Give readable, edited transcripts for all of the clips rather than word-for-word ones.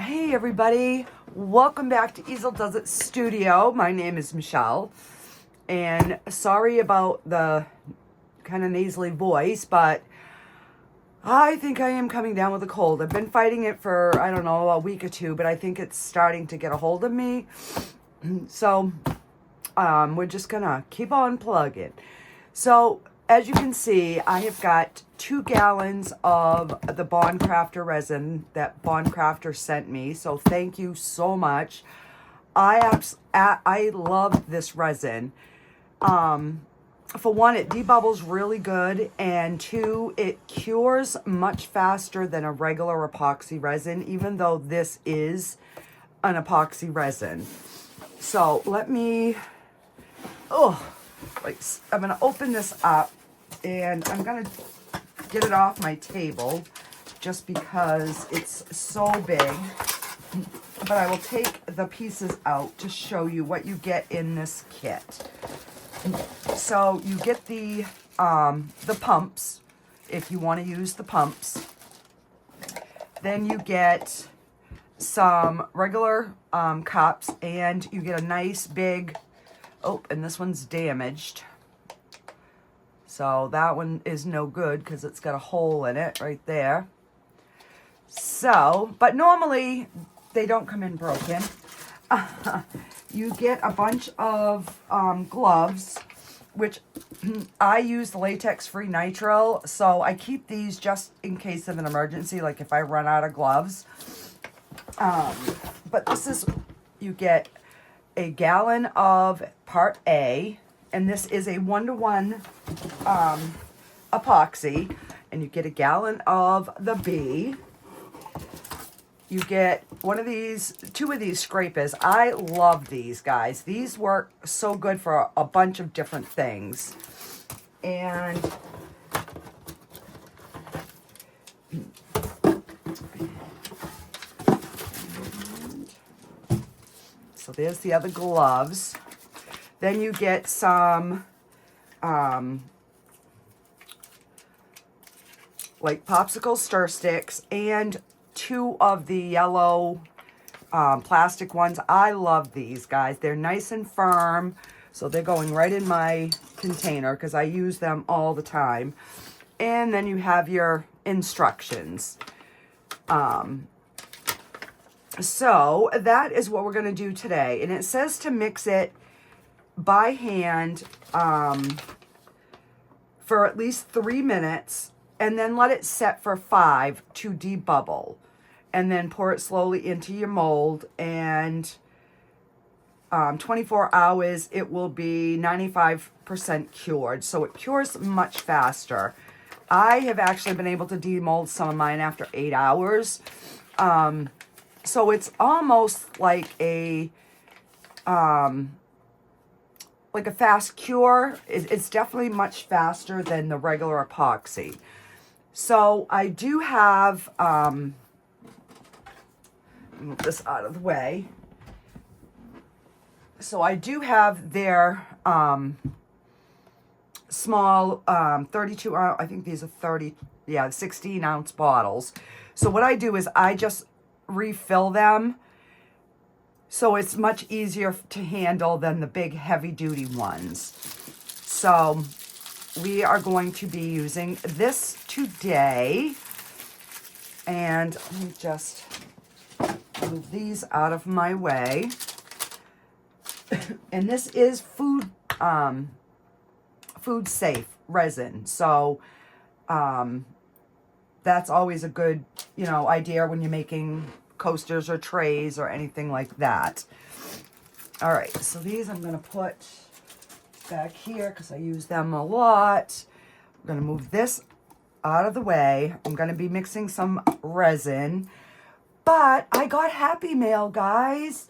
Hey everybody, welcome back to Easel Does It Studio. My name is Michelle, and sorry about the kind of nasally voice, but I think I am coming down with a cold. I've been fighting it for, I don't know, a week or two, but I think it's starting to get a hold of me. So, we're just gonna keep on plugging. So, as you can see, I have got 2 gallons of the Bond Craftor resin that Bond Craftor sent me. So thank you so much. I love this resin. For one, it debubbles really good, and 2, it cures much faster than a regular epoxy resin, even though this is an epoxy resin. So let me, I'm gonna open this up, and I'm gonna get it off my table just because it's so big. But I will take the pieces out to show you what you get in this kit. So you get the pumps if you want to use the pumps. Then you get some regular cups, and you get a nice big, oh, and this one's damaged. So that one is no good because it's got a hole in it right there. So, but normally they don't come in broken. You get a bunch of gloves, which I use the latex-free nitrile. So I keep these just in case of an emergency, like if I run out of gloves. But this is, you get a gallon of part A. And this is a 1-to-1 epoxy, and you get a gallon of the B. You get one of these, 2 of these scrapers. I love these, guys. These work so good for a bunch of different things. And so there's the other gloves. Then you get some, like popsicle stir sticks, and 2 of the yellow plastic ones. I love these, guys. They're nice and firm, so they're going right in my container because I use them all the time. And then you have your instructions. So that is what we're going to do today. And it says to mix it by hand for at least 3 minutes, and then let it set for 5 to debubble, and then pour it slowly into your mold, and 24 hours it will be 95% cured, so it cures much faster. I have actually been able to demold some of mine after 8 hours, so it's almost like a fast cure. It's definitely much faster than the regular epoxy. So I do have, move this out of the way. So I do have their small 32 ounce, I think these are 16 ounce bottles. So what I do is I just refill them, so it's much easier to handle than the big heavy duty ones. So we are going to be using this today. And let me just move these out of my way. And this is food safe resin. So that's always a good, idea when you're making coasters or trays or anything like that. All right, so these I'm going to put back here because I use them a lot. I'm going to move this out of the way. I'm going to be mixing some resin, but I got Happy Mail, guys.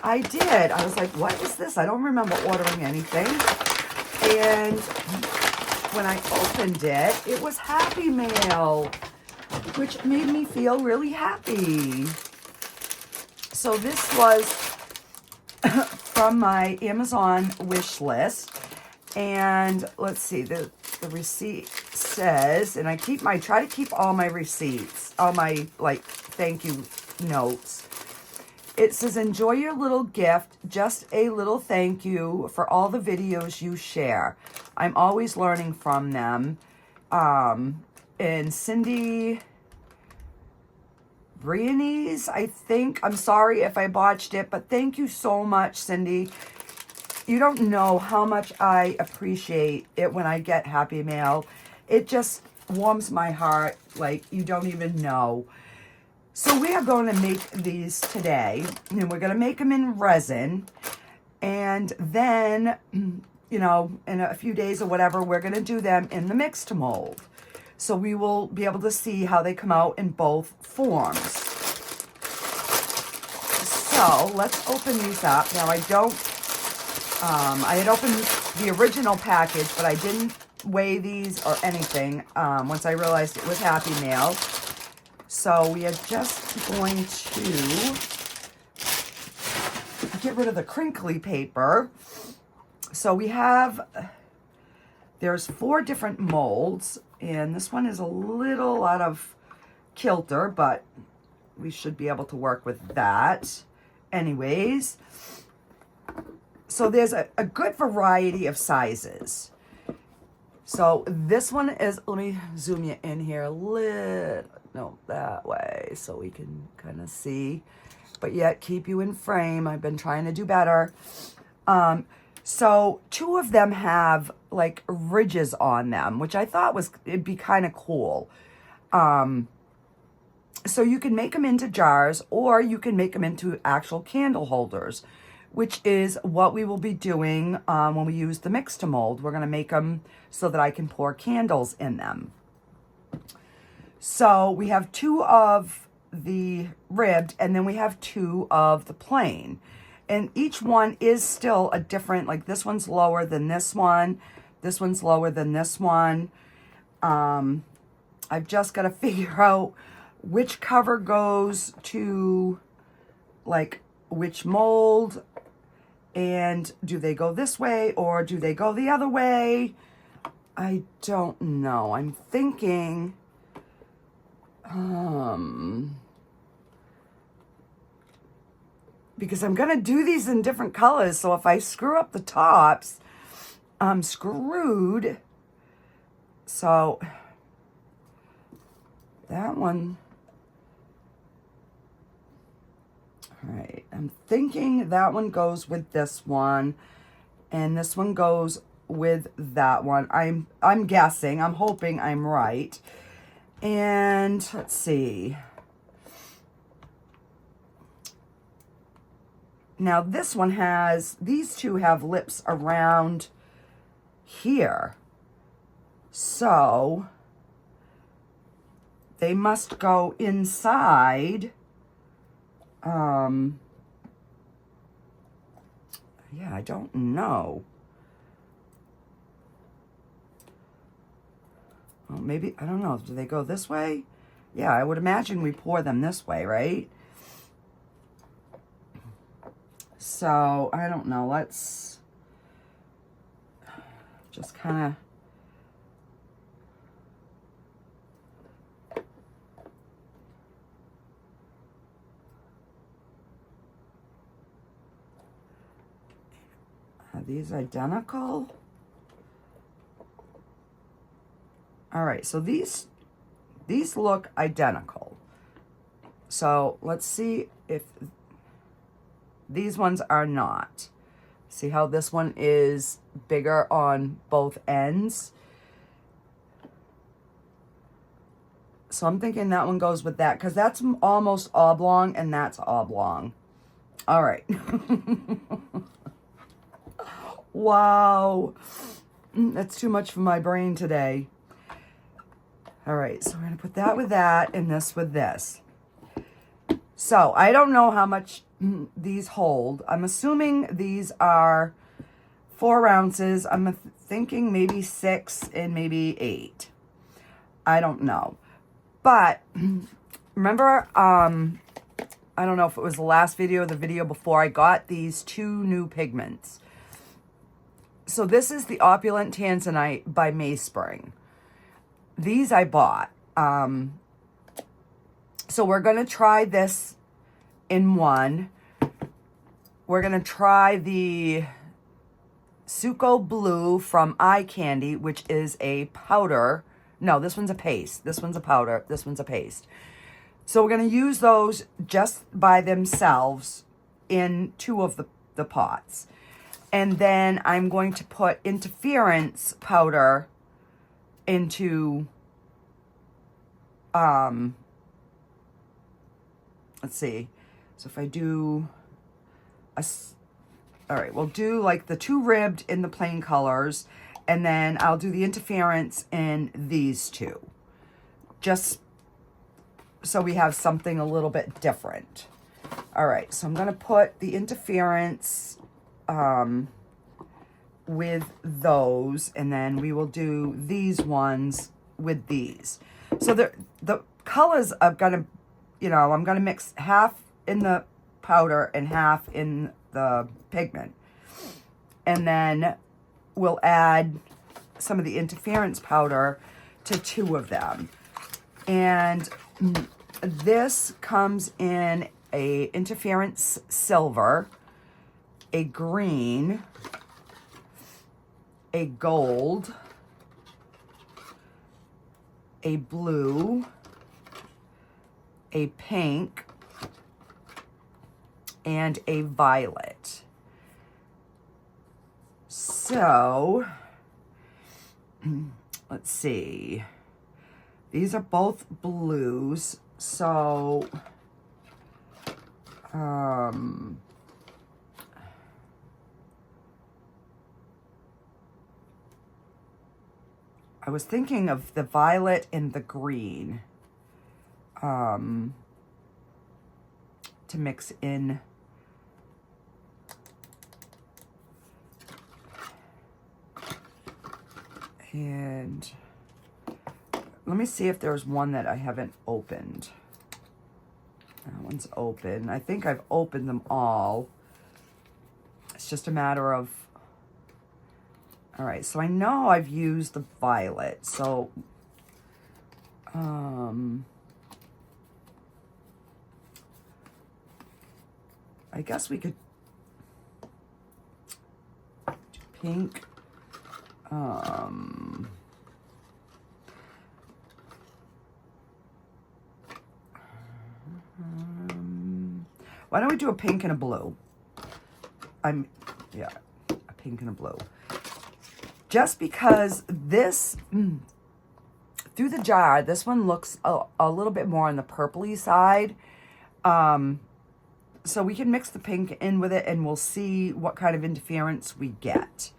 I did. I was like, what is this? I don't remember ordering anything. And when I opened it, it was Happy Mail, which made me feel really happy. So this was from my Amazon wish list. And let's see, the receipt says, and I try to keep all my receipts, all my thank you notes. It says, enjoy your little gift, just a little thank you for all the videos you share. I'm always learning from them. And Cindy Brianese, I think. I'm sorry if I botched it, but thank you so much, Cindy. You don't know how much I appreciate it when I get happy mail. It just warms my heart like you don't even know. So we are going to make these today, and we're going to make them in resin, and then, you know, in a few days or whatever, we're going to do them in the mixed mold. So we will be able to see how they come out in both forms. So let's open these up. Now I had opened the original package, but I didn't weigh these or anything once I realized it was Happy Mail. So we are just going to get rid of the crinkly paper. So we have, there's 4 different molds, and this one is a little out of kilter, but we should be able to work with that. Anyways, so there's a good variety of sizes. So this one is, let me zoom you in here a little, no, that way, so we can kind of see, but yet keep you in frame. I've been trying to do better. So 2 of them have like ridges on them, which I thought it'd be kind of cool. So you can make them into jars, or you can make them into actual candle holders, which is what we will be doing when we use the mix to mold. We're going to make them so that I can pour candles in them. So we have 2 of the ribbed, and then we have 2 of the plain. And each one is still a different, like this one's lower than this one's lower than this one. I've just got to figure out which cover goes to like which mold, and do they go this way or do they go the other way? I don't know. I'm thinking, because I'm going to do these in different colors, so if I screw up the tops, I'm screwed. So that one, all right, I'm thinking that one goes with this one, and this one goes with that one. I'm guessing, I'm hoping I'm right. And let's see. Now this one has, these 2 have lips around here. So they must go inside. Yeah, I don't know. Well, maybe, I don't know. Do they go this way? Yeah, I would imagine we pour them this way, right? So, I don't know. Let's just kind of... Are these identical? All right, so these look identical. So let's see if these ones are not. See how this one is bigger on both ends? So I'm thinking that one goes with that, because that's almost oblong and that's oblong. All right. Wow. That's too much for my brain today. All right, so we're going to put that with that and this with this. So I don't know how much these hold. I'm assuming these are 4 ounces. I'm thinking maybe 6 and maybe 8. I don't know. But remember, I don't know if it was the last video or the video before, I got these 2 new pigments. So this is the Opulent Tanzanite by Mayspring. These I bought. So we're going to try this in one. We're going to try the Suco Blue from Eye Candy, which is a powder. No, this one's a paste. This one's a powder. This one's a paste. So we're going to use those just by themselves in two of the pots. And then I'm going to put interference powder into, let's see. So if I do all right, we'll do like the 2 ribbed in the plain colors, and then I'll do the interference in these 2. Just so we have something a little bit different. All right, so I'm going to put the interference with those, and then we will do these ones with these. So the colors are going to, you know, I'm going to mix half in the powder and half in the pigment. And then we'll add some of the interference powder to 2 of them. And this comes in a interference silver, a green, a gold, a blue, a pink, and a violet. So, let's see. These are both blues, so I was thinking of the violet and the green to mix in. And let me see if there's one that I haven't opened. That one's open. I think I've opened them all. It's just a matter of... All right, so I know I've used the violet. So, I guess we could do pink. Why don't we do a pink and a blue? Yeah, a pink and a blue. Just because this, through the jar, this one looks a little bit more on the purpley side. So we can mix the pink in with it and we'll see what kind of interference we get.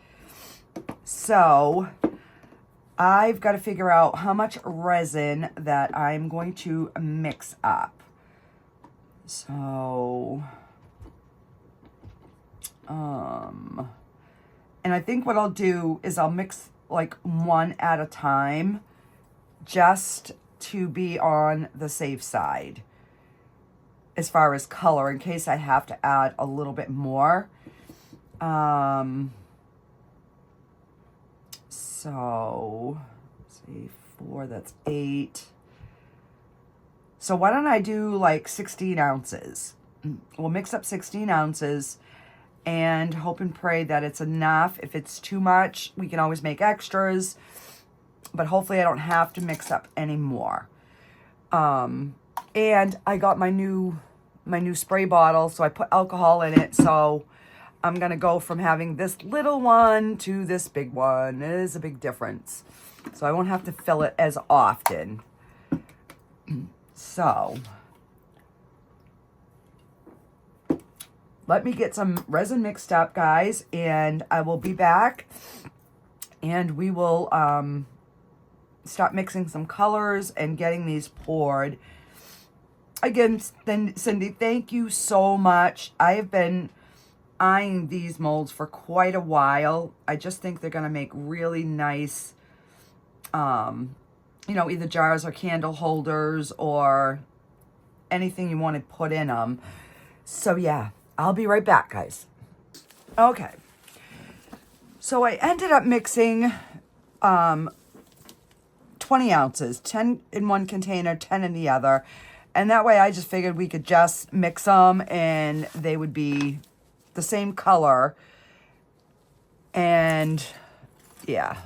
So I've got to figure out how much resin that I'm going to mix up. So, and I think what I'll do is I'll mix like one at a time just to be on the safe side as far as color in case I have to add a little bit more. So, let's see, 4, that's 8. So why don't I do like 16 ounces? We'll mix up 16 ounces and hope and pray that it's enough. If it's too much, we can always make extras, but hopefully I don't have to mix up any more. And I got my new spray bottle, so I put alcohol in it, so I'm going to go from having this little one to this big one. It is a big difference. So I won't have to fill it as often. So, let me get some resin mixed up, guys, and I will be back. And we will start mixing some colors and getting these poured. Again, Cindy, thank you so much. I have been eyeing these molds for quite a while. I just think they're going to make really nice, you know, either jars or candle holders or anything you want to put in them. So yeah, I'll be right back, guys. Okay. So I ended up mixing 20 ounces, 10 in one container, 10 in the other. And that way I just figured we could just mix them and they would be the same color. And yeah.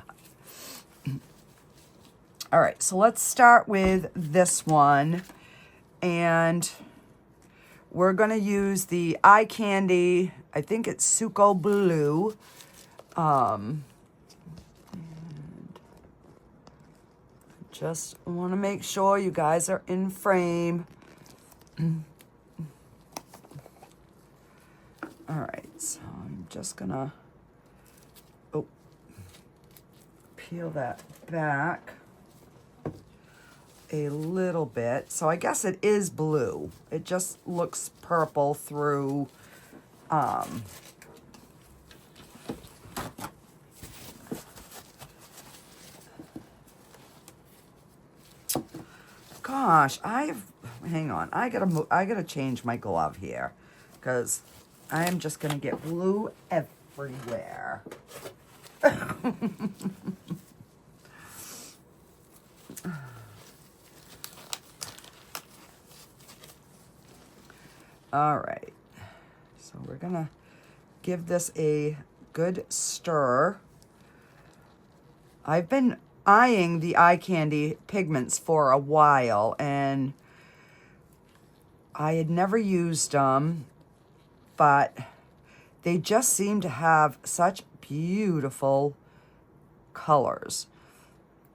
All right, so let's start with this one. And we're gonna use the eye candy, I think it's Suco Blue. And just wanna make sure you guys are in frame. All right, so I'm just gonna, peel that back a little bit. So I guess it is blue. It just looks purple through, gosh, hang on. I gotta change my glove here because I am just gonna get blue everywhere. All right, so we're gonna give this a good stir. I've been eyeing the eye candy pigments for a while and I had never used them, but they just seem to have such beautiful colors.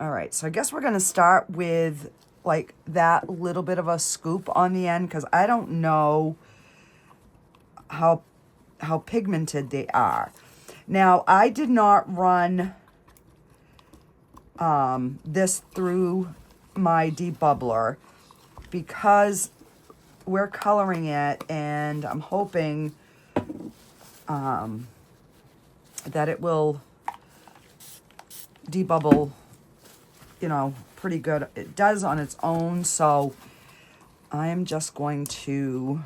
All right, so I guess we're gonna start with like that little bit of a scoop on the end because I don't know how pigmented they are. Now, I did not run this through my debubbler because we're coloring it and I'm hoping that it will debubble, you know, pretty good. It does on its own, so I am just going to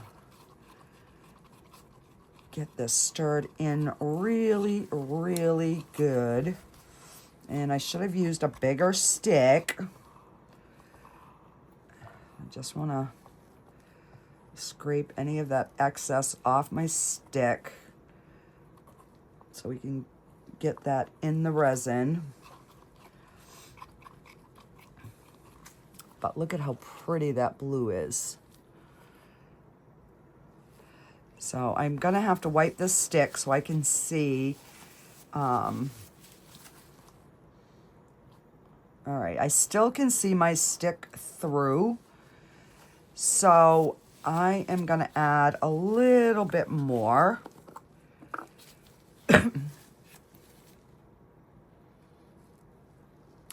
get this stirred in really, really good. And I should have used a bigger stick. I just want to scrape any of that excess off my stick so we can get that in the resin. But look at how pretty that blue is. So I'm gonna have to wipe this stick so I can see. All right, I still can see my stick through. So I am gonna add a little bit more.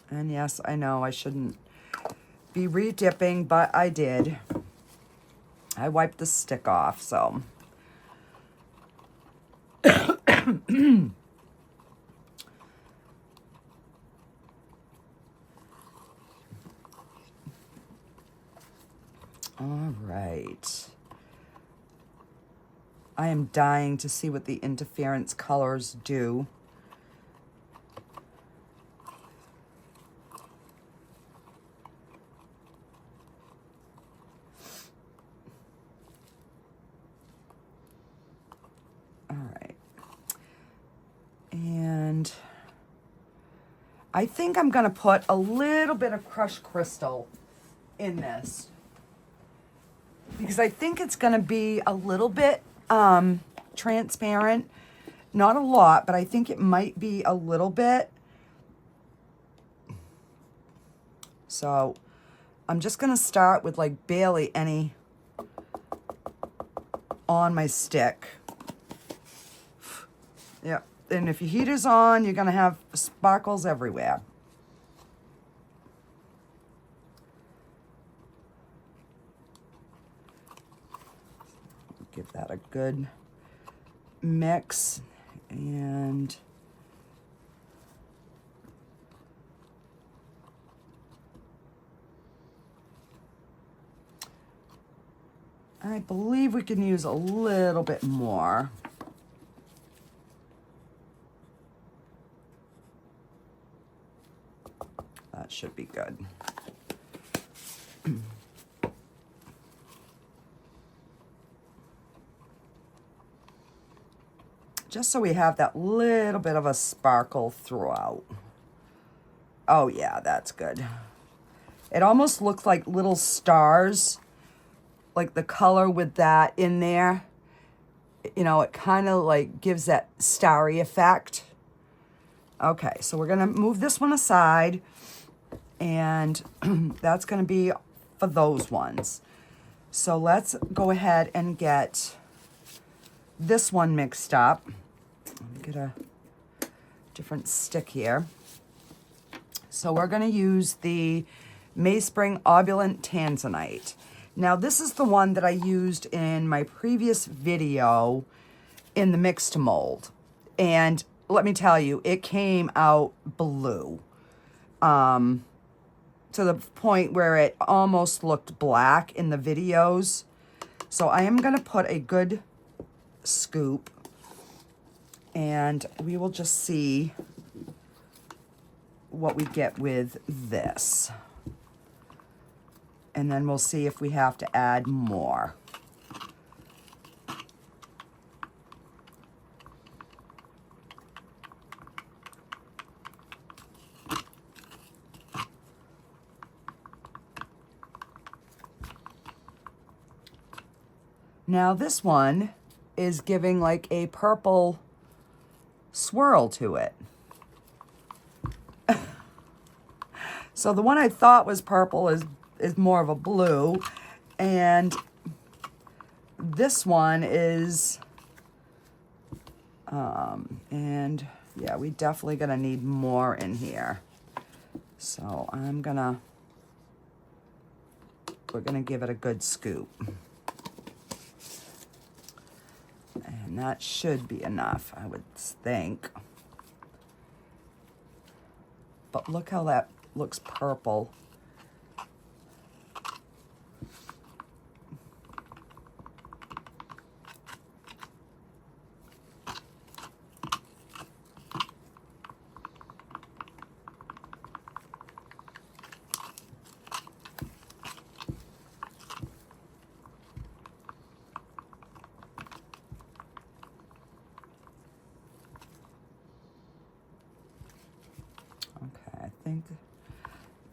And yes, I know I shouldn't be re-dipping, but I did. I wiped the stick off, so. All right. I am dying to see what the interference colors do. All right. And I think I'm going to put a little bit of crushed crystal in this, because I think it's going to be a little bit transparent. Not a lot, but I think it might be a little bit. So I'm just going to start with like barely any on my stick. Yeah, and if your heater's on, you're going to have sparkles everywhere. Give that a good mix, and I believe we can use a little bit more. That should be good. just so we have that little bit of a sparkle throughout. Oh yeah, that's good. It almost looks like little stars, like the color with that in there. You know, it kind of like gives that starry effect. Okay, so we're gonna move this one aside, and that's gonna be for those ones. So let's go ahead and get this one mixed up. Let me get a different stick here. So we're gonna use the Mayspring Opulent Tanzanite. Now this is the one that I used in my previous video in the mixed mold. And let me tell you, it came out blue. To the point where it almost looked black in the videos. So I am gonna put a good scoop, and we will just see what we get with this. And then we'll see if we have to add more. Now this one is giving like a purple swirl to it. So the one I thought was purple is more of a blue, and this one is, and yeah, we definitely gonna need more in here. So we're gonna give it a good scoop. And that should be enough, I would think. But look how that looks purple. Okay, I think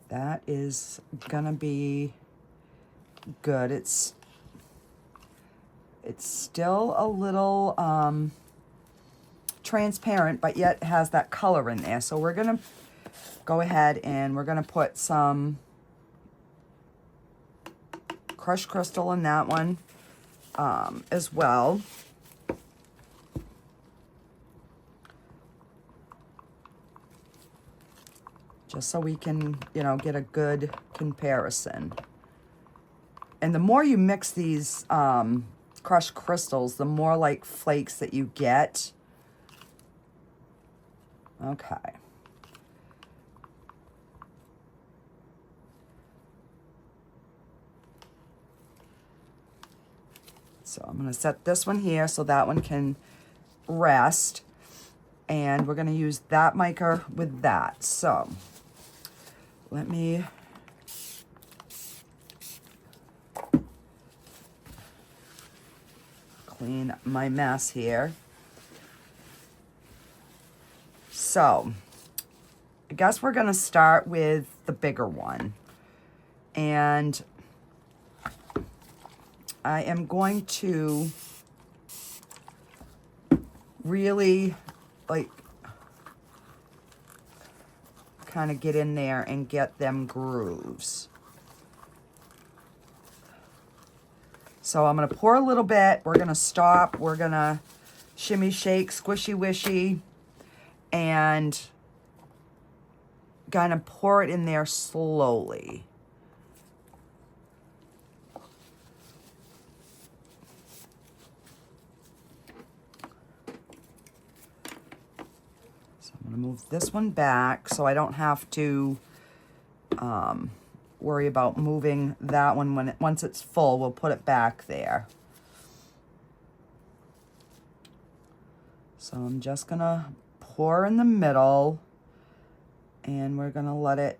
that is gonna be good. It's still a little transparent, but yet has that color in there. So we're gonna go ahead and we're gonna put some crushed crystal in that one as well. Just so we can, you know, get a good comparison. And the more you mix these crushed crystals, the more like flakes that you get. Okay. So I'm going to set this one here so that one can rest. And we're going to use that mica with that. So let me clean my mess here. So I guess we're going to start with the bigger one. And I am going to really like kind of get in there and get them grooves. So I'm going to pour a little bit. We're going to stop. We're going to shimmy, shake, squishy, wishy, and kind of pour it in there slowly. I'm going to move this one back so I don't have to worry about moving that one. Once it's full, we'll put it back there. So I'm just going to pour in the middle, and we're going to let it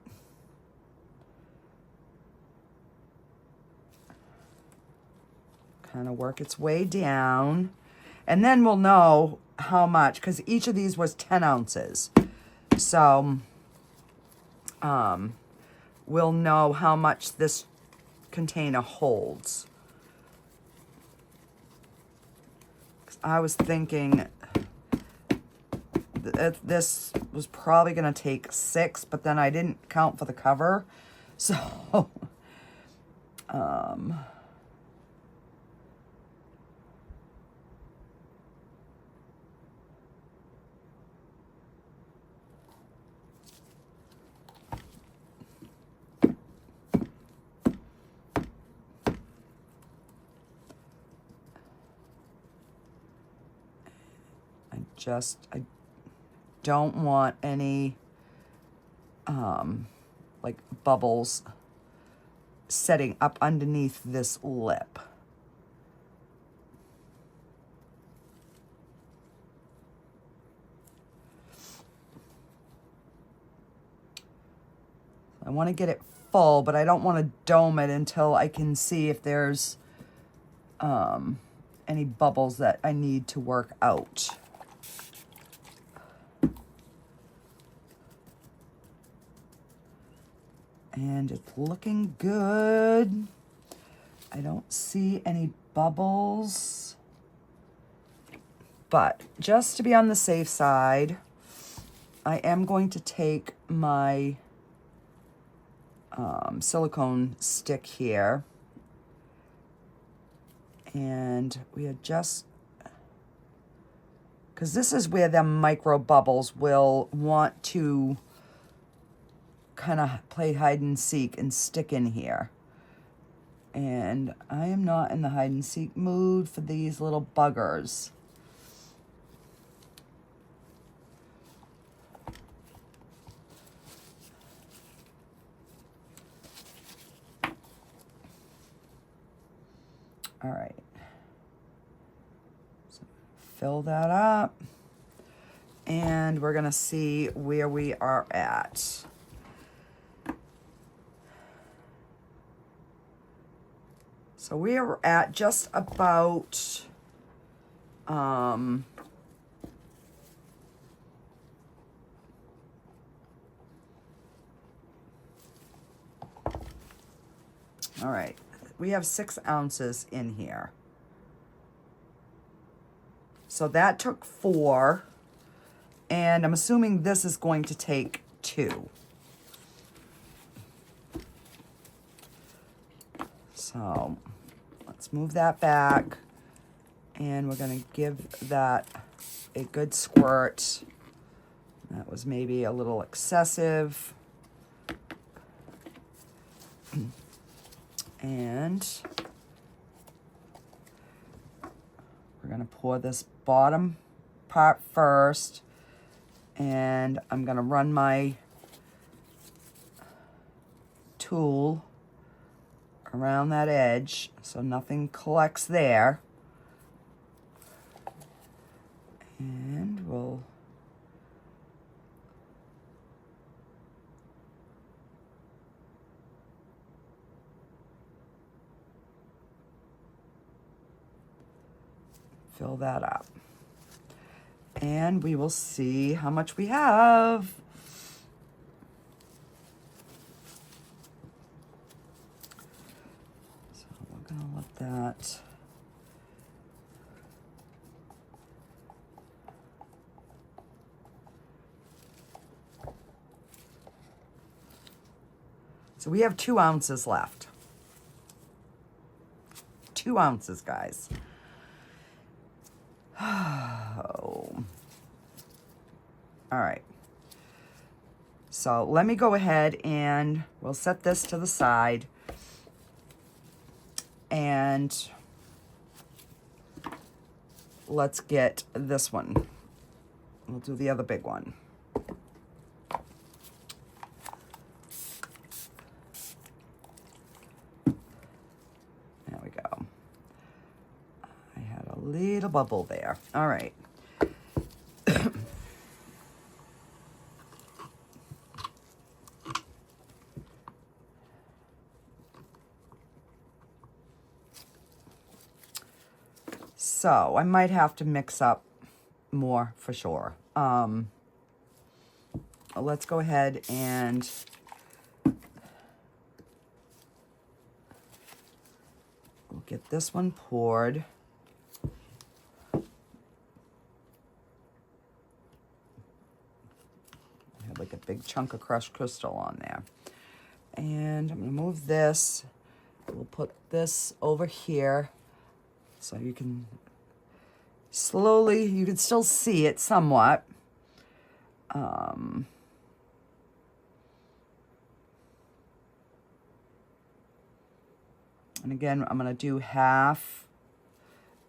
kind of work its way down. And then we'll know how much, because each of these was 10 ounces. So we'll know how much this container holds. I was thinking this was probably going to take 6, but then I didn't count for the cover. So, I don't want any like bubbles setting up underneath this lip. I want to get it full, but I don't want to dome it until I can see if there's any bubbles that I need to work out. And it's looking good. I don't see any bubbles. But just to be on the safe side, I am going to take my silicone stick here. And we are just, because this is where the micro bubbles will want to kind of play hide and seek and stick in here. And I am not in the hide and seek mood for these little buggers. All right. So fill that up. And we're going to see where we are at. So we are at just about, all right, we have 6 ounces in here. So that took 4, and I'm assuming this is going to take 2. So let's move that back, and we're going to give that a good squirt. That was maybe a little excessive. And we're going to pour this bottom part first, and I'm going to run my tool around that edge so nothing collects there. And we'll fill that up. And we will see how much we have. I'll let that. So we have 2 ounces left. 2 ounces, guys. Oh. All right. So let me go ahead and we'll set this to the side. And let's get this one. We'll do the other big one. There we go. I had a little bubble there. All right. So I might have to mix up more for sure. Let's go ahead and we'll get this one poured. I have like a big chunk of crushed crystal on there. And I'm going to move this. We'll put this over here so you can slowly, you can still see it somewhat. And again, I'm going to do half,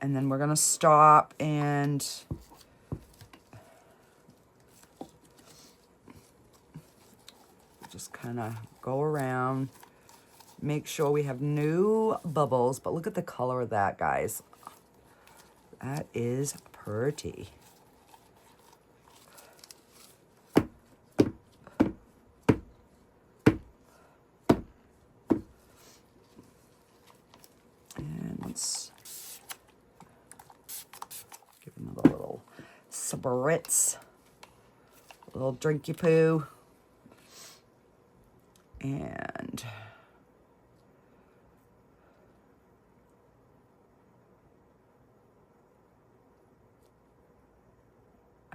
and then we're going to stop and just kind of go around, make sure we have no bubbles. But look at the color of that, guys. That is pretty. And let's give another little spritz, a little drinky poo. And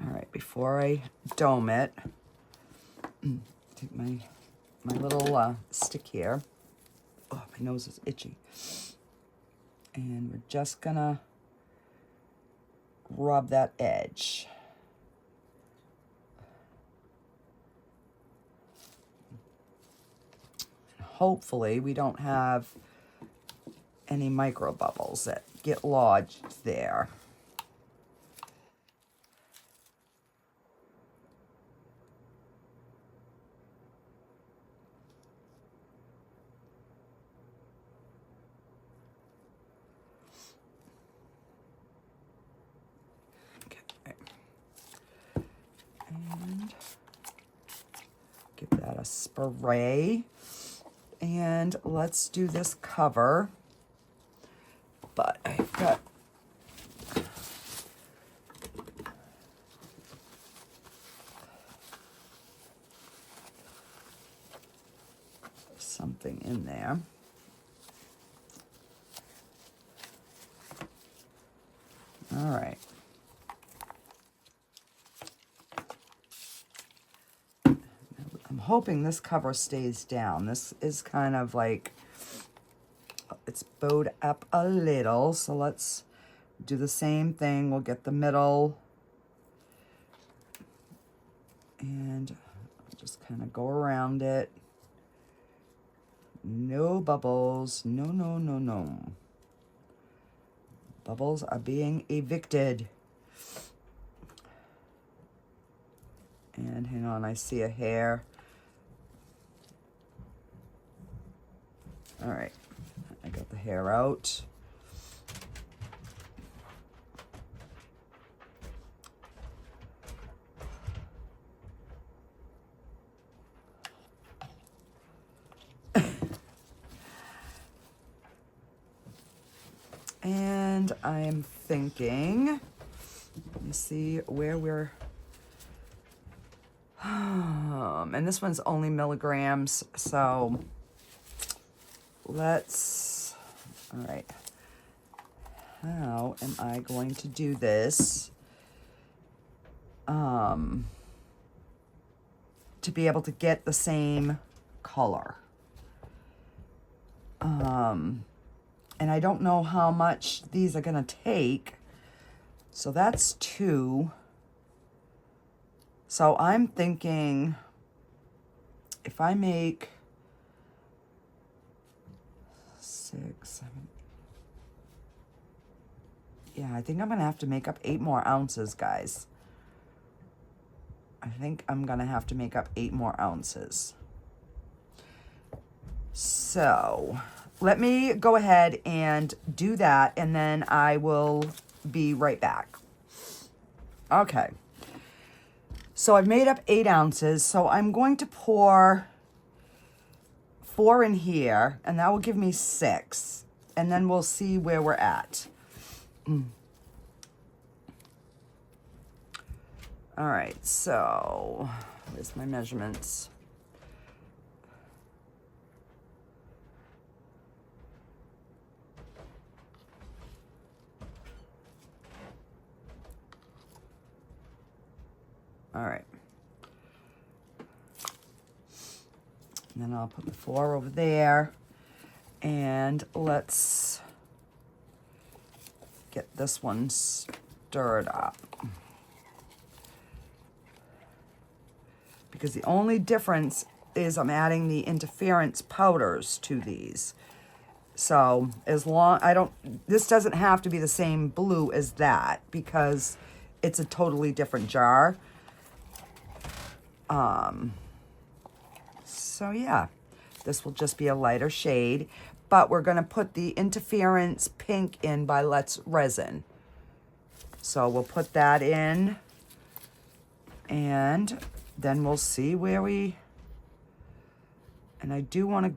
all right, before I dome it, take my little stick here. Oh, my nose is itchy. And we're just gonna rub that edge. Hopefully we don't have any micro bubbles that get lodged there. Okay. And give that a spray. And let's do this cover, but I've got something in there. All right. I'm hoping this cover stays down. This is kind of like, it's bowed up a little, so let's do the same thing. We'll get the middle and just kind of go around it. No bubbles. No, no, no, no. Bubbles are being evicted. And hang on, I see a hair. All right, I got the hair out. And I'm thinking, let me see where we're, and this one's only milligrams, so let's, all right, how am I going to do this to be able to get the same color? And I don't know how much these are gonna take, so that's 2. So I'm thinking if I make 6, 7, yeah, I think I'm gonna have to make up 8 more ounces, guys. I think I'm gonna have to make up 8 more ounces. So let me go ahead and do that, and then I will be right back. Okay. So I've made up 8 ounces, so I'm going to pour 4 in here, and that will give me 6. And then we'll see where we're at. All right, so where's my measurements? All right. And then I'll put the 4 over there. And let's get this one stirred up. Because the only difference is I'm adding the interference powders to these. So as long, this doesn't have to be the same blue as that because it's a totally different jar. So yeah, this will just be a lighter shade, but we're gonna put the interference pink in by Let's Resin. So we'll put that in and then we'll see where and I do want a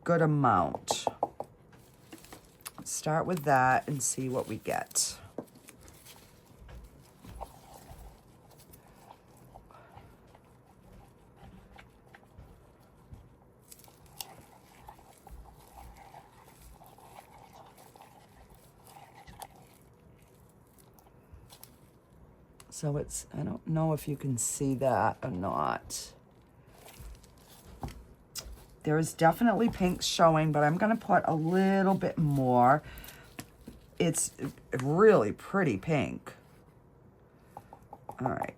good amount. Let's start with that and see what we get. So it's, I don't know if you can see that or not. There is definitely pink showing, but I'm gonna put a little bit more. It's really pretty pink. All right.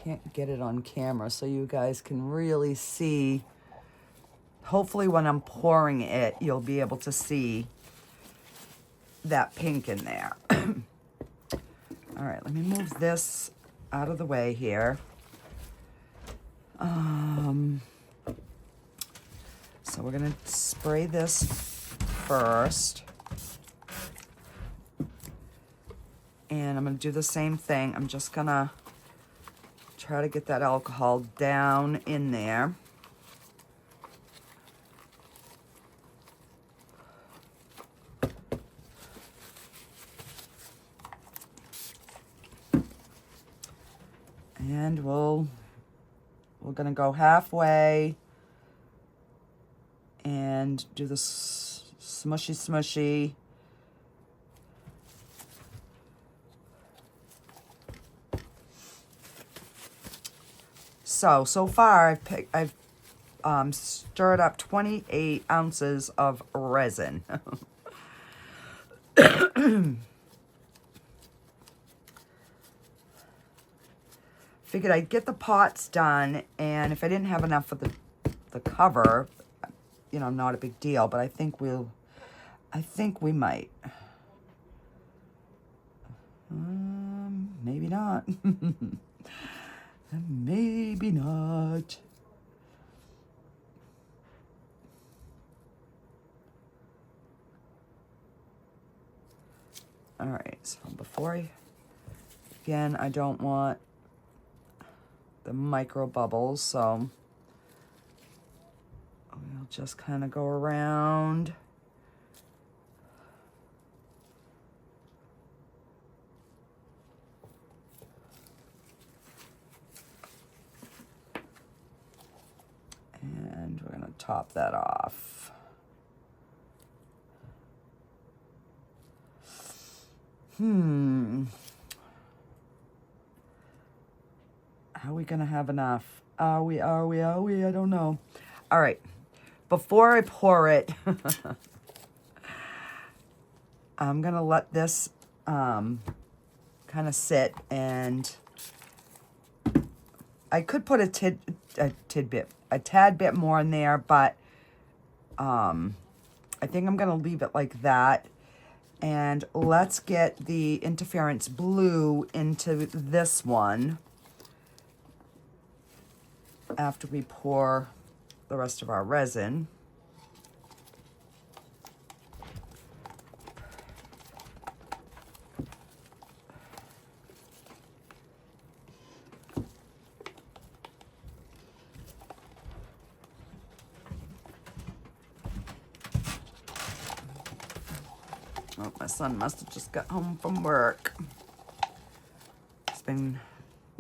Can't get it on camera so you guys can really see. Hopefully when I'm pouring it, you'll be able to see that pink in there. All right, let me move this out of the way here. So we're gonna spray this first. And I'm gonna do the same thing. I'm just gonna try to get that alcohol down in there. And we're gonna go halfway and do this smushy. So far I've stirred up 28 ounces of resin. Figured I'd get the pots done, and if I didn't have enough for the cover, you know, not a big deal, but I think we might. Maybe not. Maybe not. All right, so again, I don't want the micro bubbles, so we'll just kind of go around. And we're going to top that off. Are we going to have enough? Are we? I don't know. All right. Before I pour it, I'm going to let this kind of sit, and I could put a tad bit more in there, but I think I'm going to leave it like that. And let's get the interference blue into this one after we pour the rest of our resin. Oh, my son must have just got home from work. He's been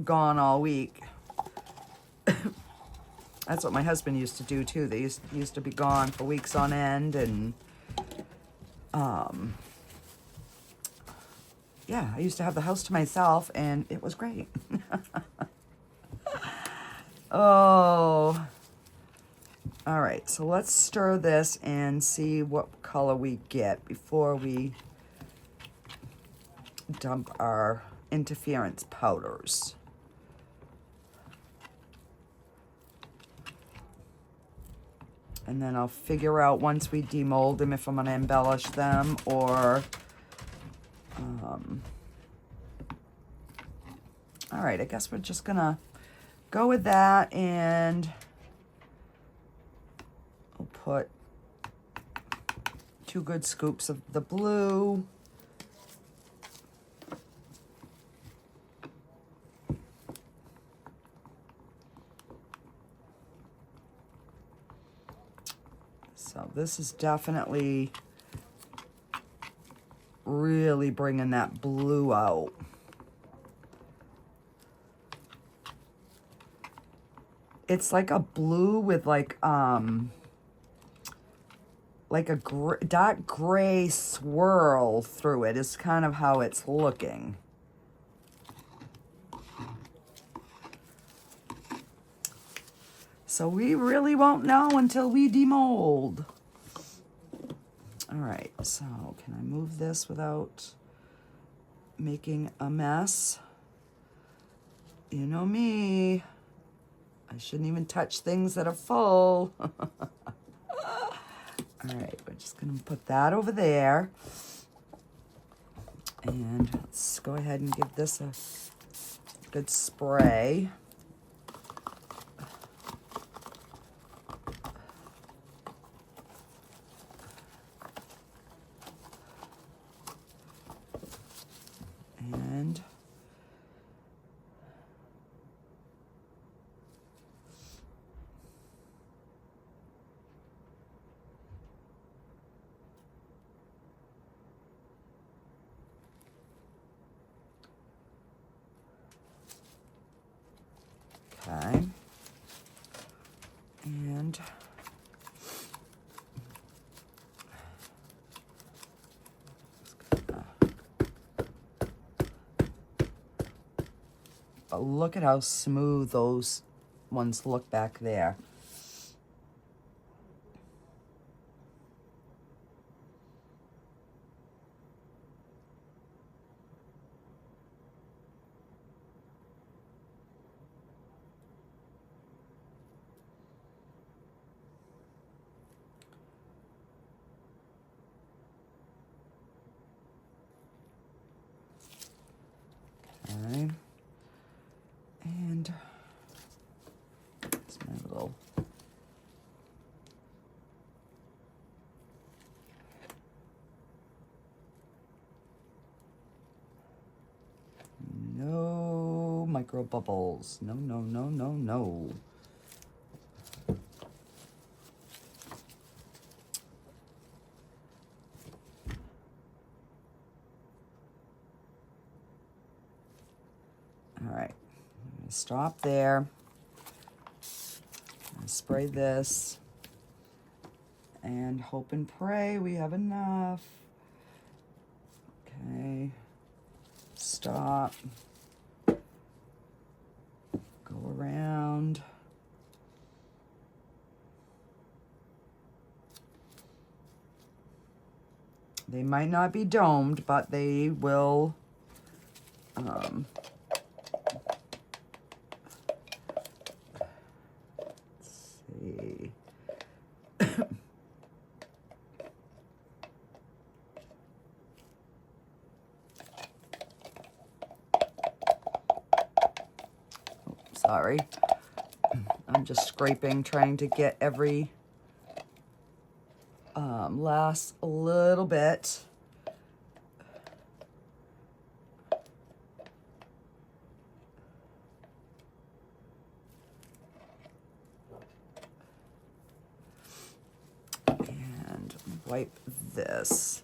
gone all week. That's what my husband used to do too. They used to be gone for weeks on end, and yeah, I used to have the house to myself, and it was great. Oh, all right. So let's stir this and see what color we get before we dump our interference powders. And then I'll figure out once we demold them if I'm going to embellish them or... all right, I guess we're just going to go with that, and I'll put 2 good scoops of the blue. So this is definitely really bringing that blue out. It's like a blue with like a dark gray swirl through it is kind of how it's looking. So we really won't know until we demold. All right, so can I move this without making a mess? You know me. I shouldn't even touch things that are full. All right, we're just gonna put that over there. And let's go ahead and give this a good spray. And okay. And but look at how smooth those ones look back there. Okay. And it's my little no micro bubbles. No, no, no, no, no. All right, I'm gonna stop there. I'm gonna spray this and hope and pray we have enough. Okay, stop, go around. They might not be domed, but they will see. Sorry, I'm just scraping, trying to get every last little bit. And wipe this.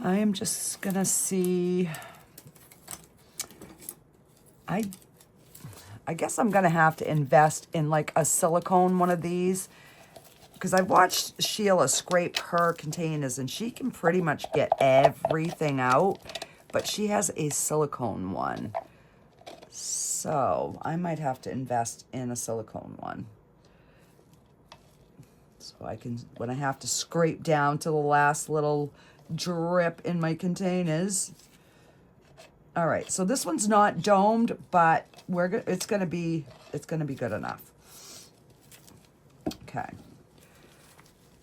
I am just gonna see. I guess I'm gonna have to invest in like a silicone one of these, because I watched Sheila scrape her containers and she can pretty much get everything out, but she has a silicone one. So I might have to invest in a silicone one. So I can, when I have to scrape down to the last little drip in my containers. All right, so this one's not domed, but it's gonna be good enough. Okay,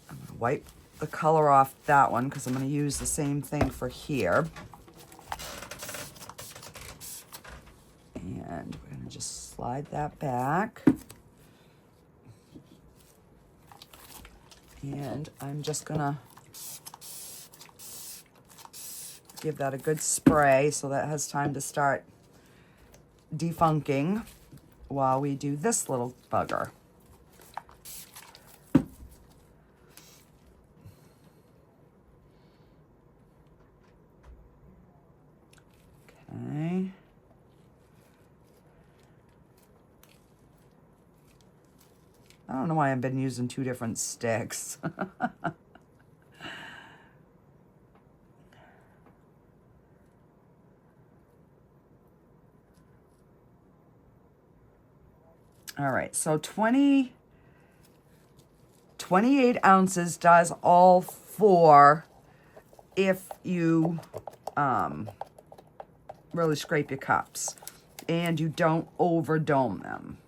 I'm gonna wipe the color off that one because I'm gonna use the same thing for here. And we're gonna just slide that back. And I'm just gonna give that a good spray so that has time to start defunking while we do this little bugger. Okay. I don't know why I've been using two different sticks. All right, so 28 ounces does all four if you really scrape your cups and you don't over dome them.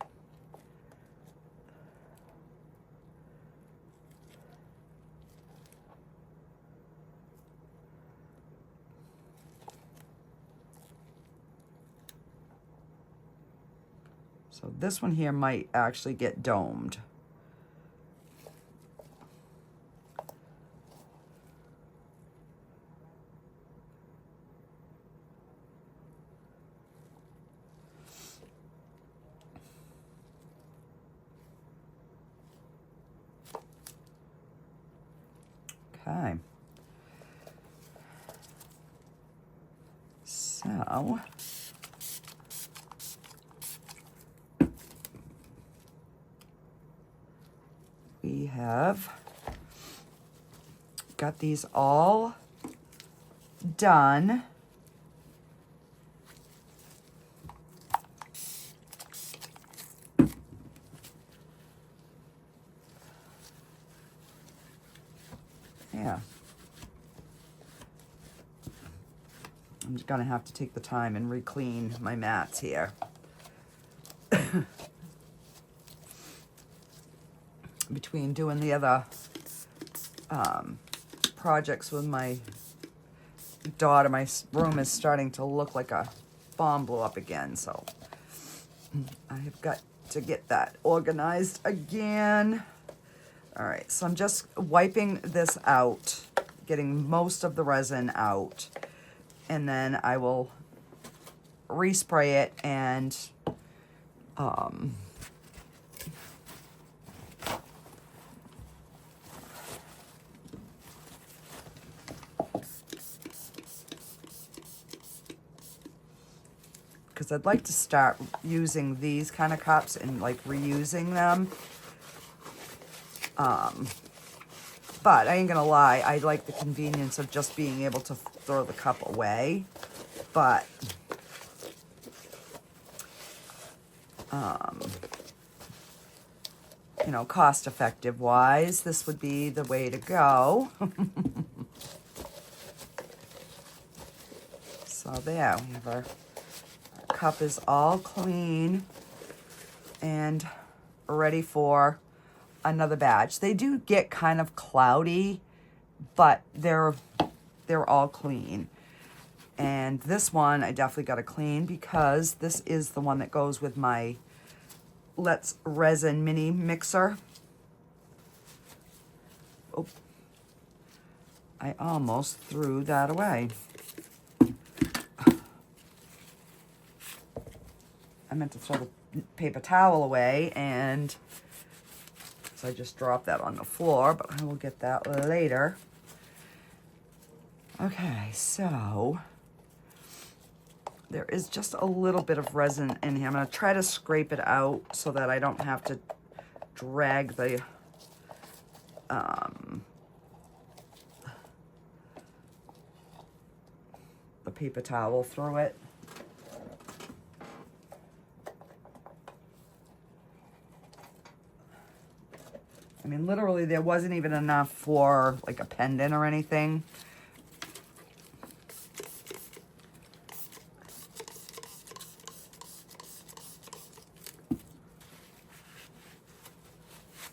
So this one here might actually get domed. Okay. So we have got these all done. Yeah. I'm just gonna have to take the time and re-clean my mats here. Between doing the other projects with my daughter, my room is starting to look like a bomb blew up again, so I have got to get that organized again. All right, so I'm just wiping this out, getting most of the resin out, and then I will respray it and because I'd like to start using these kind of cups and like reusing them. But I ain't gonna lie, I like the convenience of just being able to throw the cup away. But you know, cost effective wise, this would be the way to go. So there, we have our cup is all clean and ready for another batch. They do get kind of cloudy, but they're all clean. And this one I definitely got to clean because this is the one that goes with my Let's Resin mini mixer. Oh, I almost threw that away. I meant to throw the paper towel away, and so I just dropped that on the floor, but I will get that later. Okay, so there is just a little bit of resin in here. I'm going to try to scrape it out so that I don't have to drag the paper towel through it. I mean, literally, there wasn't even enough for like a pendant or anything.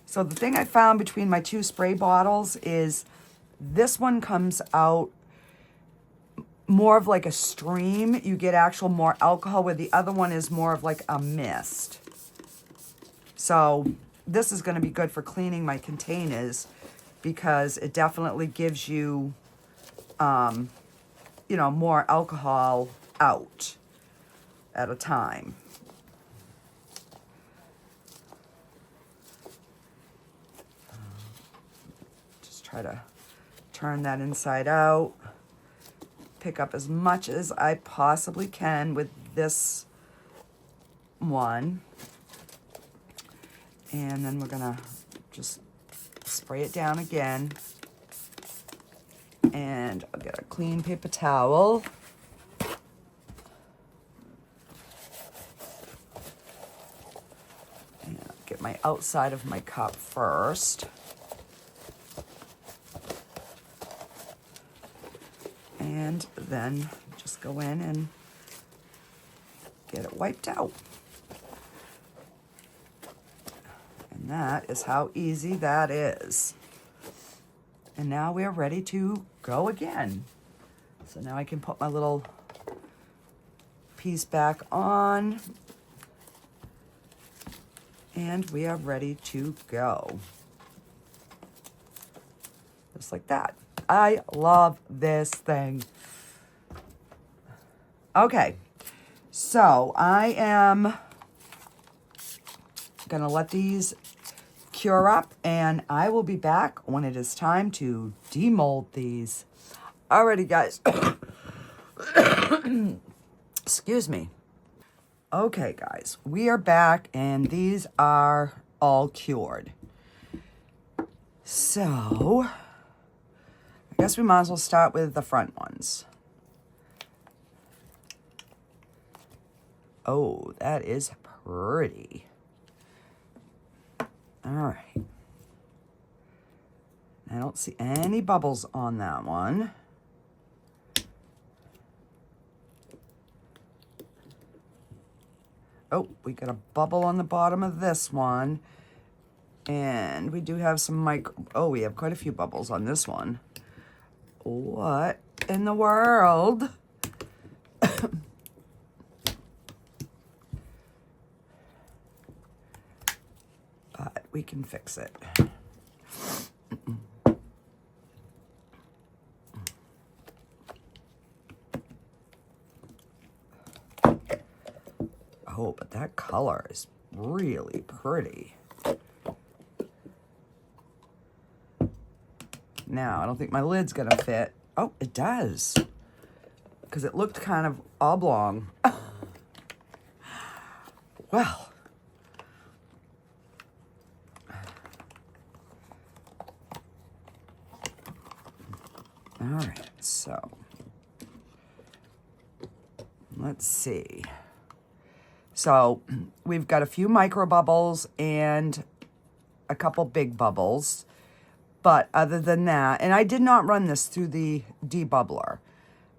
So the thing I found between my two spray bottles is this one comes out more of like a stream. You get actual more alcohol, where the other one is more of like a mist. So this is going to be good for cleaning my containers because it definitely gives you, you know, more alcohol out at a time. Just try to turn that inside out. Pick up as much as I possibly can with this one. And then we're gonna just spray it down again. And I'll get a clean paper towel. And I'll get my outside of my cup first. And then just go in and get it wiped out. And that is how easy that is. And now we're ready to go again. So now I can put my little piece back on. And we are ready to go. Just like that. I love this thing. Okay, so I am gonna let these cure up and I will be back when it is time to demold these. Alrighty, guys. Excuse me. Okay, guys, we are back and these are all cured. So I guess we might as well start with the front ones. Oh, that is pretty. All right. I don't see any bubbles on that one. Oh, we got a bubble on the bottom of this one. And we do have some oh, we have quite a few bubbles on this one. What in the world? But we can fix it. Oh, but that color is really pretty. Now, I don't think my lid's gonna fit. Oh, it does. Because it looked kind of oblong. Well. All right, so. Let's see. So, we've got a few micro bubbles and a couple big bubbles. But other than that, and I did not run this through the debubbler,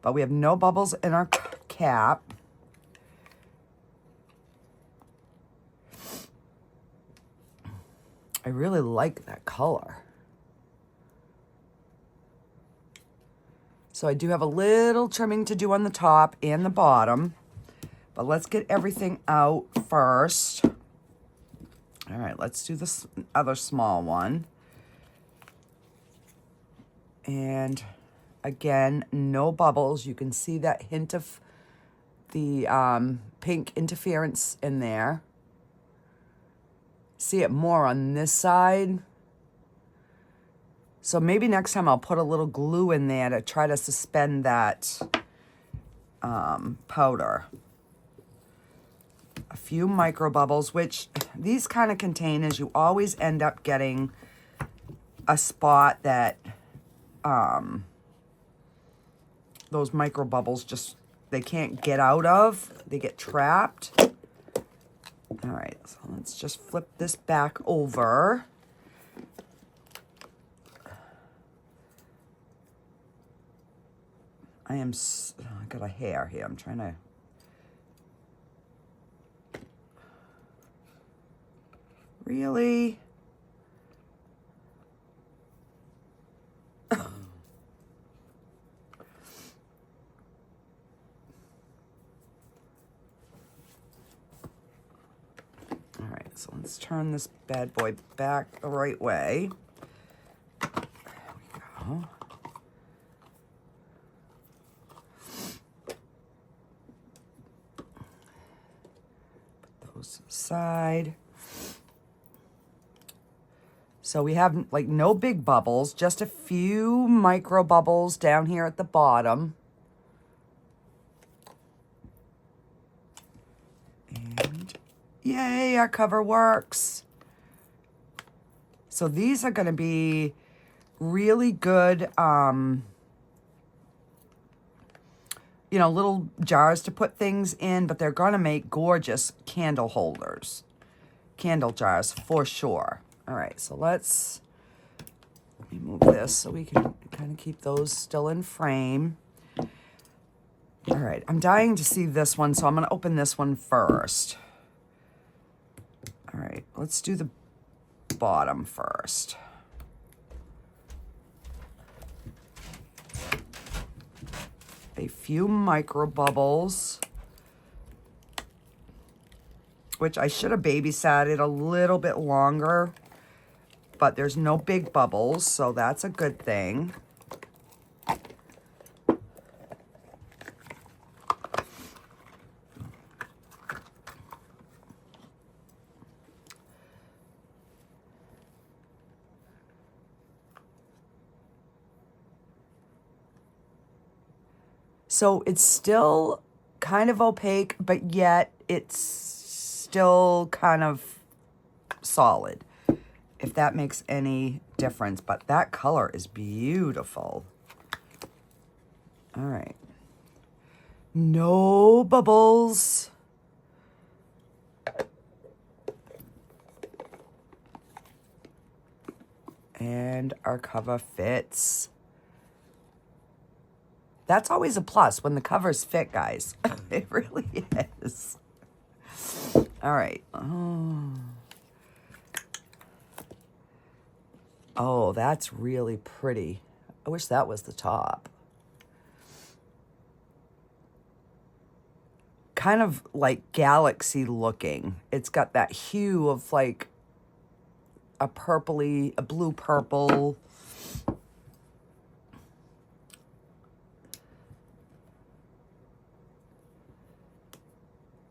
but we have no bubbles in our cap. I really like that color. So I do have a little trimming to do on the top and the bottom, but let's get everything out first. All right, let's do this other small one. And again, no bubbles. You can see that hint of the pink interference in there. See it more on this side. So maybe next time I'll put a little glue in there to try to suspend that powder. A few micro bubbles, which these kind of containers, you always end up getting a spot that those micro bubbles just, they can't get out of. They get trapped. All right, so let's just flip this back over. I got a hair here. I'm trying to. Really? All right, so let's turn this bad boy back the right way. There we go. Put those aside. So we have like no big bubbles, just a few micro bubbles down here at the bottom. And yay, our cover works. So these are going to be really good, you know, little jars to put things in, but they're going to make gorgeous candle holders, candle jars for sure. All right, so let me move this so we can kind of keep those still in frame. All right, I'm dying to see this one, so I'm going to open this one first. All right, let's do the bottom first. A few micro bubbles, which I should have babysat it a little bit longer, but there's no big bubbles, so that's a good thing. So it's still kind of opaque, but yet it's still kind of solid, if that makes any difference. But that color is beautiful. All right. No bubbles. And our cover fits. That's always a plus when the covers fit, guys. It really is. All right. Oh, that's really pretty. I wish that was the top. Kind of like galaxy looking. It's got that hue of like a purpley, a blue purple.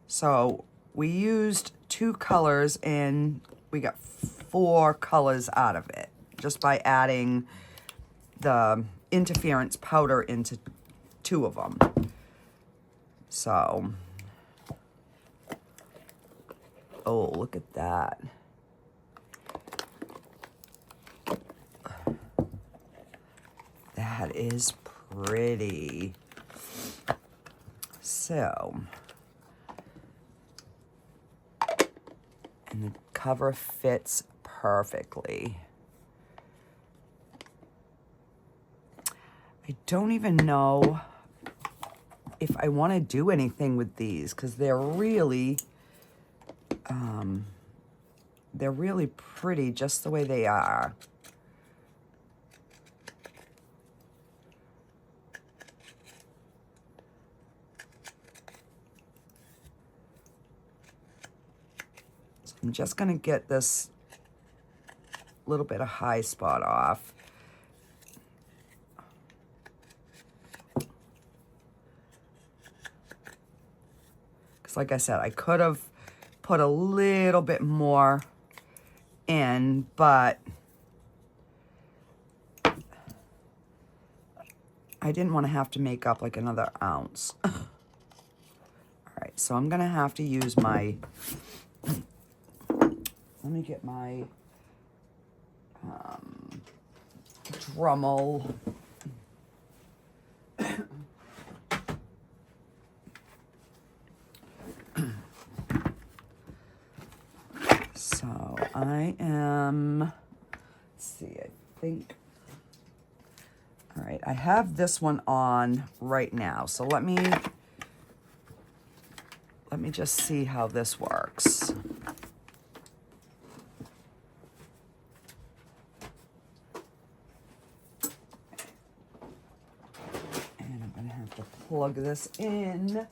So we used 2 colors and we got 4 colors out of it just by adding the interference powder into 2 of them. So, oh, look at that. That is pretty. So, and the cover fits perfectly. I don't even know if I want to do anything with these because they're really pretty just the way they are. I'm just going to get this little bit of high spot off. Because like I said, I could have put a little bit more in, but I didn't want to have to make up like another ounce. All right, so I'm gonna have to use my, let me get my Dremel. So I am, let's see, I think, all right, I have this one on right now. So let me just see how this works. And I'm gonna have to plug this in.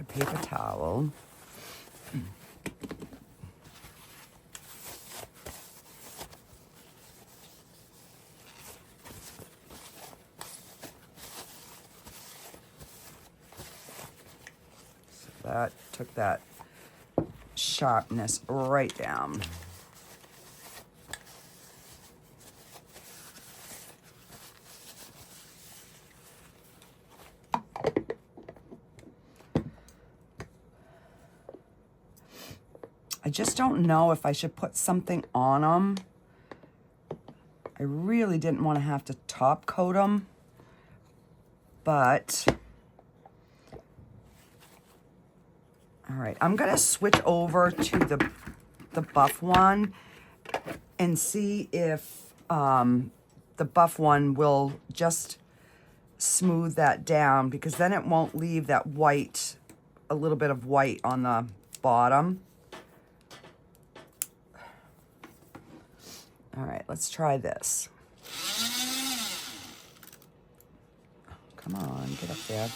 Paper towel. So that took that sharpness right down. I just don't know if I should put something on them. I really didn't want to have to top coat them, but all right, I'm gonna switch over to the buff one and see if the buff one will just smooth that down, because then it won't leave that white, a little bit of white on the bottom. All right, let's try this. Come on, get up there.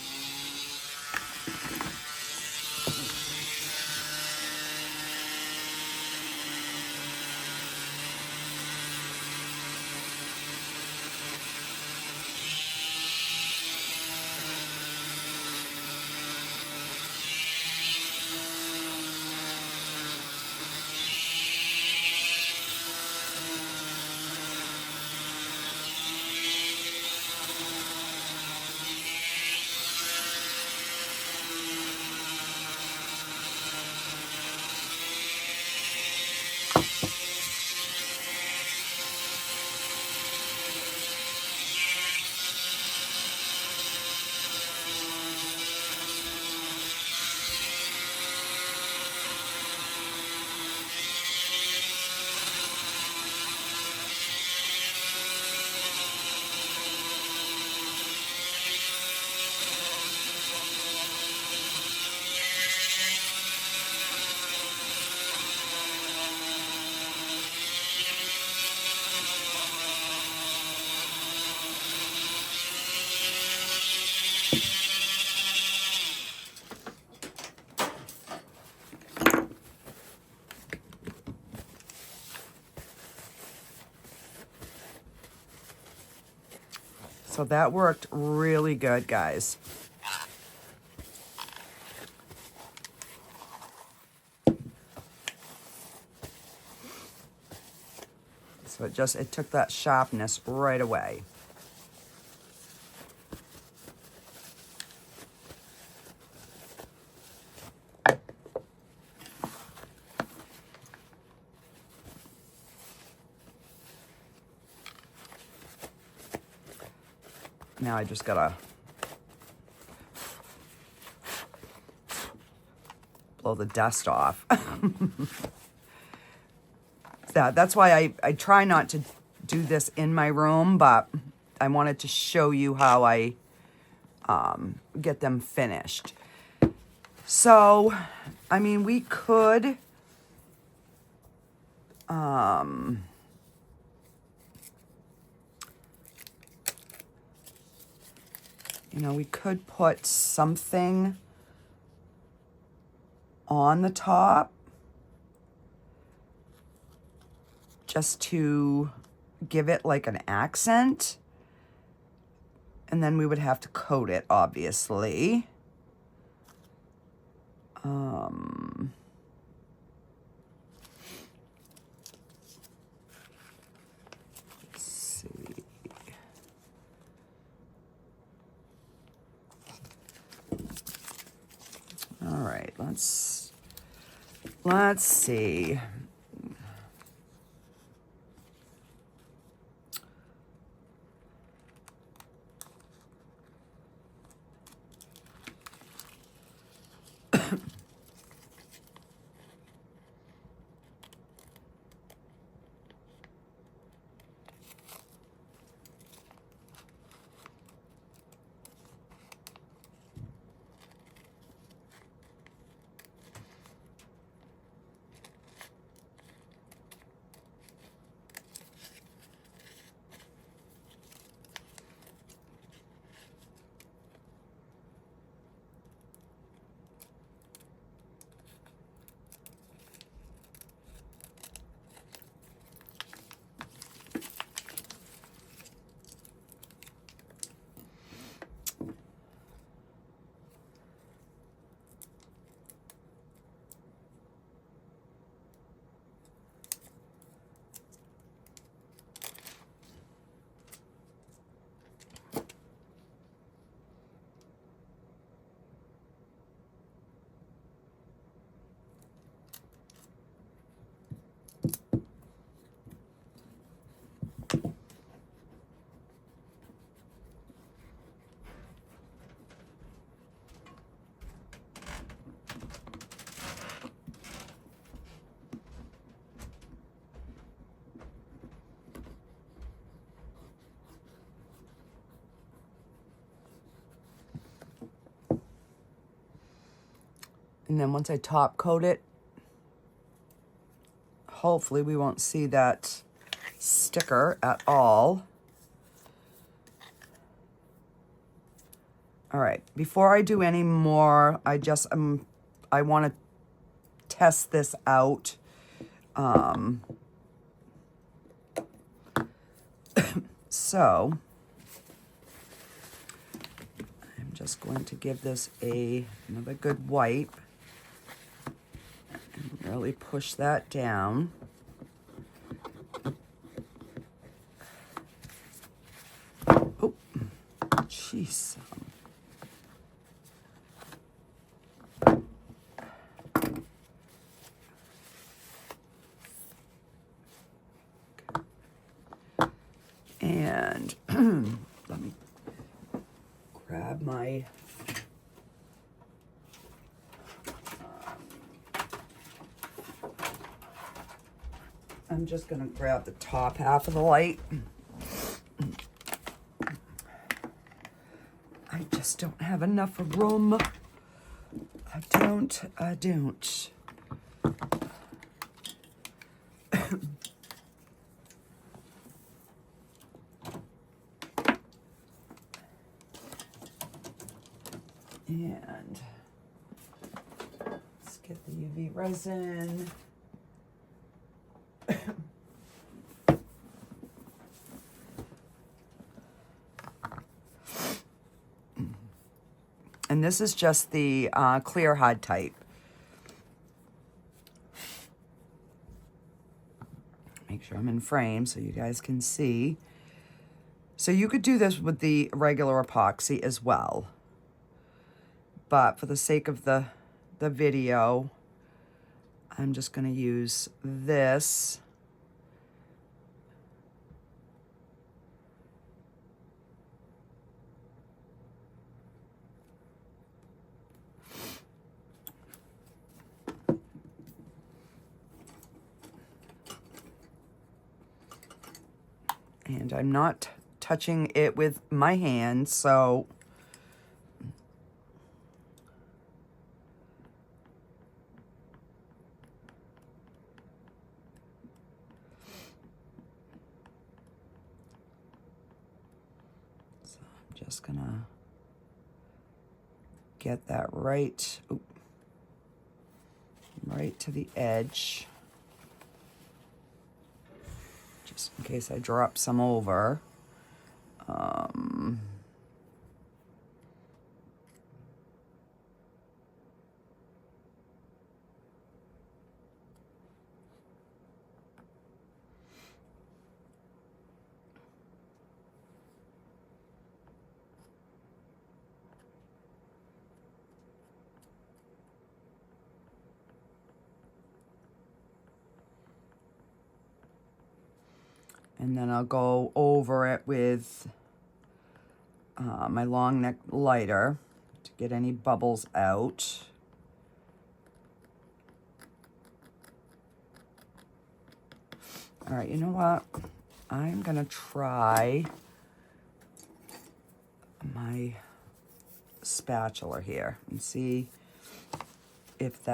So that worked really good, guys. So it took that sharpness right away. Now I just gotta blow the dust off. That's why I try not to do this in my room, but I wanted to show you how I get them finished. So, I mean, we could, you know, we could put something on the top just to give it like an accent. And then we would have to coat it, obviously. Let's see. All right, let's see. And then once I top coat it, hopefully we won't see that sticker at all. All right, before I do any more, I want to test this out. So I'm just going to give this another good wipe and really push that down. Oh, jeez. And let me grab my I'm just going to grab the top half of the light. I just don't have enough room. I don't. And let's get the UV resin. And this is just the clear hard type. Make sure I'm in frame so you guys can see. So you could do this with the regular epoxy as well. But for the sake of the video, I'm just going to use this. And I'm not touching it with my hands, so I'm just gonna get that right, right to the edge, just in case I drop some over. And then I'll go over it with my long neck lighter to get any bubbles out. All right, you know what? I'm gonna try my spatula here and see if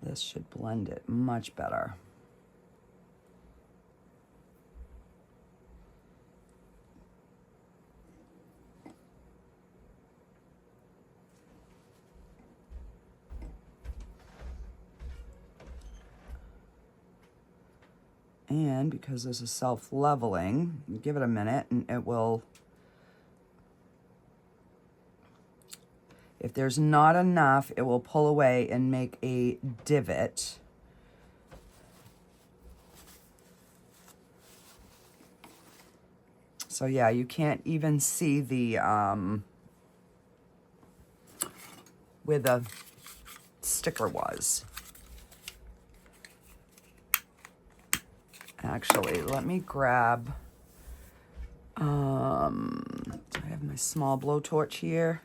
this should blend it much better. And because this is self-leveling, give it a minute and it will, if there's not enough, it will pull away and make a divot. So yeah, you can't even see the, where the sticker was. Actually, let me grab, I have my small blowtorch here.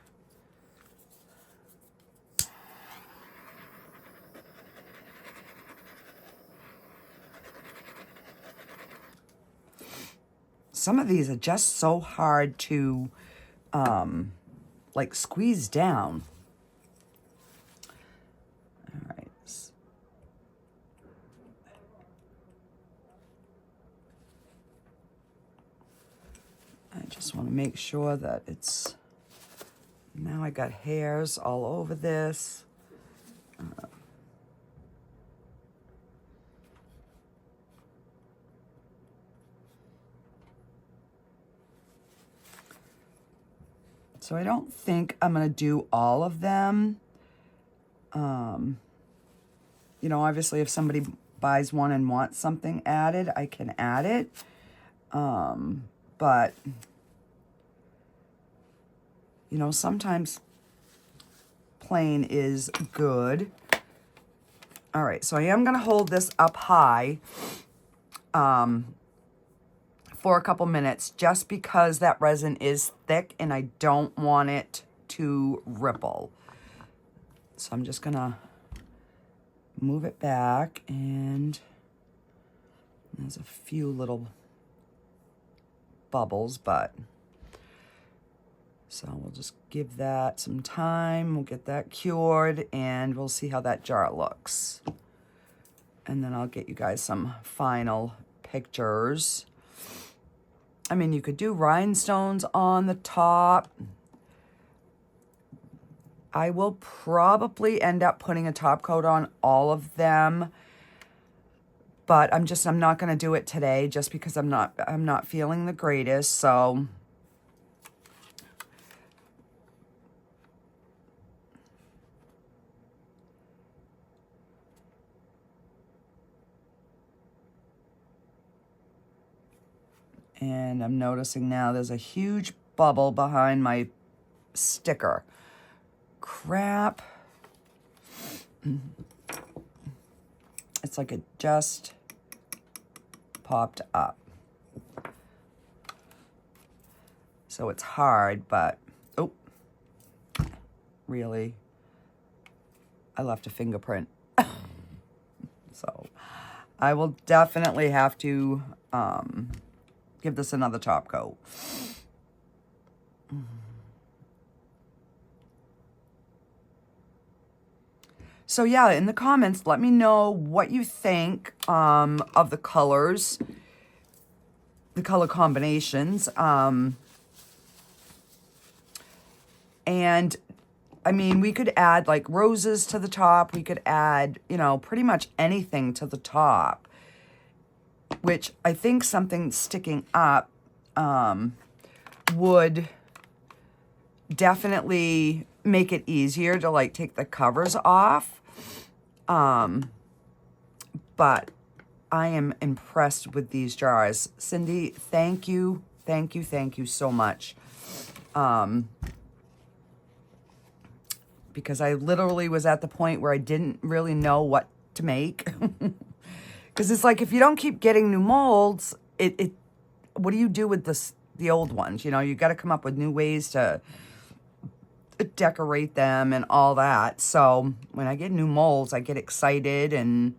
Some of these are just so hard to, like, squeeze down. All right. I just want to make sure that it's, now I got hairs all over this. So I don't think I'm going to do all of them. You know, obviously if somebody buys one and wants something added, I can add it. But, you know, sometimes plain is good. All right, so I am going to hold this up high for a couple minutes just because that resin is thick and I don't want it to ripple. So I'm just going to move it back, and there's a few little bubbles, but so we'll just give that some time. We'll get that cured and we'll see how that jar looks. And then I'll get you guys some final pictures. I mean, you could do rhinestones on the top. I will probably end up putting a top coat on all of them, but I'm not going to do it today just because I'm not feeling the greatest. So and I'm noticing now there's a huge bubble behind my sticker. Crap. It's like it just popped up. So it's hard, but, oh, really, I left a fingerprint. So, I will definitely have to give this another top coat. So yeah, in the comments, let me know what you think of the colors, the color combinations. And I mean, we could add like roses to the top. We could add, you know, pretty much anything to the top, which I think something sticking up would definitely make it easier to like take the covers off. But I am impressed with these jars. Cindy, thank you. Thank you. Thank you so much. Because I literally was at the point where I didn't really know what to make. Because it's like, if you don't keep getting new molds, what do you do with the old ones? You know, you got to come up with new ways to decorate them and all that. So when I get new molds, I get excited and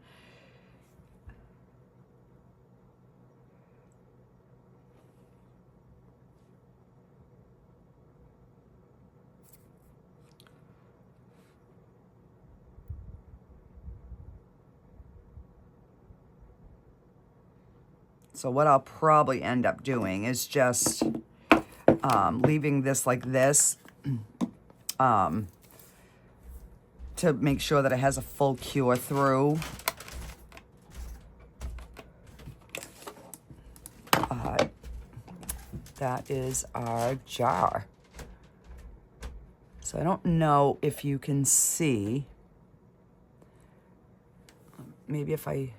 so what I'll probably end up doing is just leaving this like this to make sure that it has a full cure through. That is our jar. So I don't know if you can see. Maybe if I...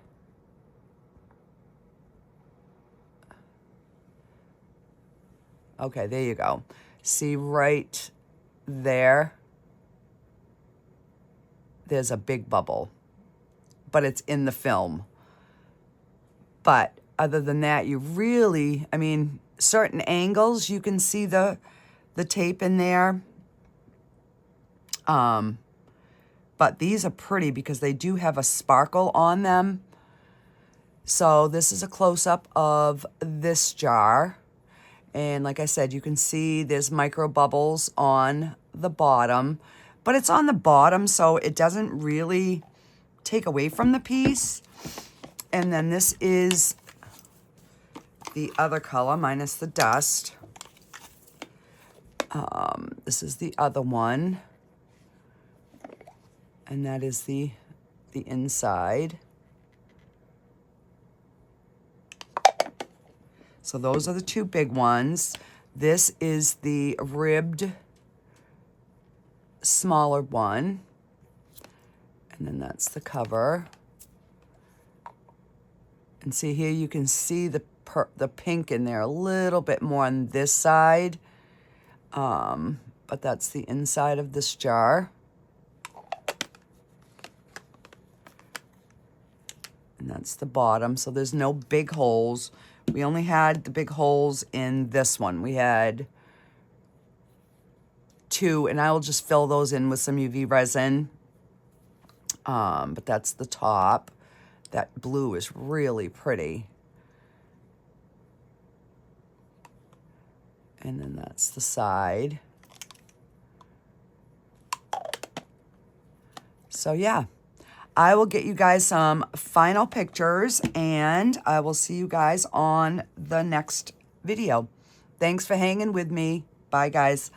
Okay, there you go. See right there? There's a big bubble, but it's in the film. But other than that, you really, I mean, certain angles, you can see the tape in there. But these are pretty because they do have a sparkle on them. So this is a close-up of this jar. And like I said, you can see there's micro bubbles on the bottom, but it's on the bottom, so it doesn't really take away from the piece. And then this is the other color minus the dust. This is the other one. And that is the inside. So those are the two big ones. This is the ribbed smaller one. And then that's the cover. And see here, you can see the pink in there a little bit more on this side. But that's the inside of this jar. And that's the bottom. So there's no big holes. We only had the big holes in this one. We had 2, and I will just fill those in with some UV resin. But that's the top. That blue is really pretty. And then that's the side. So yeah. I will get you guys some final pictures, and I will see you guys on the next video. Thanks for hanging with me. Bye, guys.